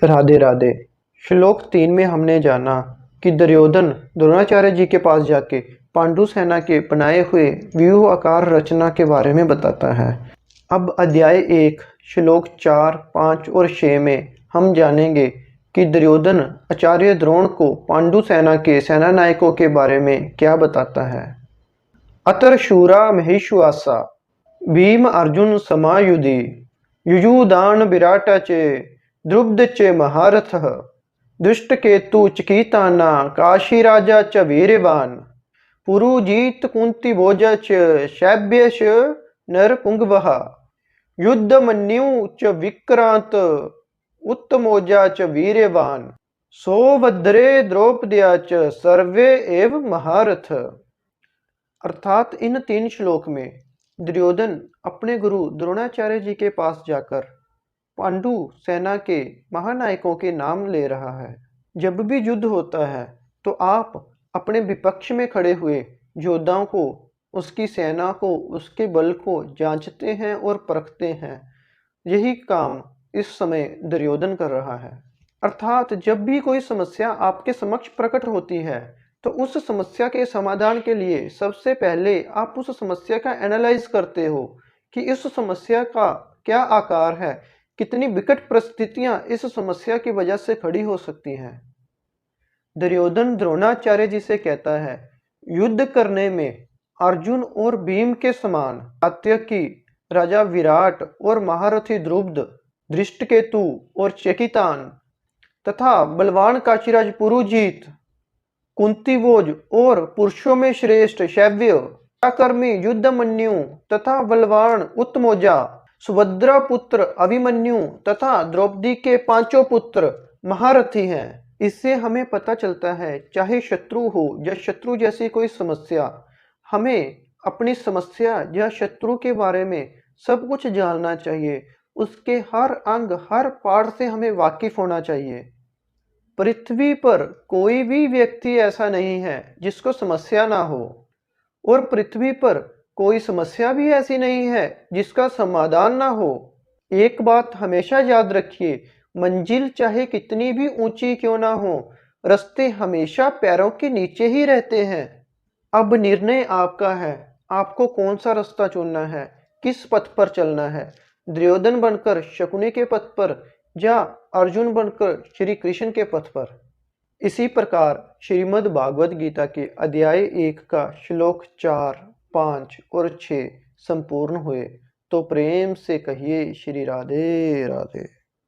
राधे राधे। श्लोक 3 में हमने जाना कि दुर्योधन द्रोणाचार्य जी के पास जाके पांडु सेना के बनाए हुए व्यूह आकार रचना के बारे में बताता है। अब अध्याय 1 श्लोक 4, 5 और 6 में हम जानेंगे कि दुर्योधन आचार्य द्रोण को पांडु सेना के सेना नायकों के बारे में क्या बताता है। अतर शूरा महिष्वासा भीम अर्जुन समायुधि युयुधान विराटा चे द्रुपद चे महारथः दुष्टकेतु चिकीताना काशी राजा च वीरवान पुरुजीत कुंती भोजा च शैब्य च नरपुंगवः युद्धमन्यु च विक्रांत उत्तमोजा च वीरवान सौभद्रे द्रौपद्या च सर्वे एव महारथ। अर्थात इन 3 श्लोक में दुर्योधन अपने गुरु द्रोणाचार्य जी के पास जाकर पांडु सेना के महानायकों के नाम ले रहा है। जब भी युद्ध होता है तो आप अपने विपक्ष में खड़े हुए योद्धाओं को, उसकी सेना को, उसके बल को जांचते हैं और परखते हैं। यही काम इस समय दुर्योधन कर रहा है। अर्थात जब भी कोई समस्या आपके समक्ष प्रकट होती है तो उस समस्या के समाधान के लिए सबसे पहले आप उस समस्या का एनालाइज करते हो कि इस समस्या का क्या आकार है, कितनी विकट परिस्थितियां इस समस्या की वजह से खड़ी हो सकती हैं। दुर्योधन द्रोणाचार्य जी से कहता है, युद्ध करने में अर्जुन और भीम के समान सात्यकी, राजा विराट और महारथी द्रुपद, दृष्टकेतु और चेकितान तथा बलवान काशीराज पुरुजीत, कुंतीभोज और पुरुषों में श्रेष्ठ शैव्य, पराक्रमी युद्धमन्यु तथा बलवान उत्तमोजा, सुभद्रा पुत्र अभिमन्यु तथा द्रौपदी के 5 पुत्र महारथी हैं। इससे हमें पता चलता है चाहे शत्रु हो या शत्रु जैसी कोई समस्या, हमें अपनी समस्या या शत्रु के बारे में सब कुछ जानना चाहिए। उसके हर अंग, हर पार्ट से हमें वाकिफ होना चाहिए। पृथ्वी पर कोई भी व्यक्ति ऐसा नहीं है जिसको समस्या ना हो, और पृथ्वी पर कोई समस्या भी ऐसी नहीं है जिसका समाधान ना हो। एक बात हमेशा याद रखिए, मंजिल चाहे कितनी भी ऊंची क्यों ना हो, रास्ते हमेशा पैरों के नीचे ही रहते हैं। अब निर्णय आपका है, आपको कौन सा रास्ता चुनना है, किस पथ पर चलना है, दुर्योधन बनकर शकुनी के पथ पर या अर्जुन बनकर श्री कृष्ण के पथ पर। इसी प्रकार श्रीमद् भागवत गीता के अध्याय 1 का श्लोक 4, 5 और 6 संपूर्ण हुए। तो प्रेम से कहिए श्री राधे राधे।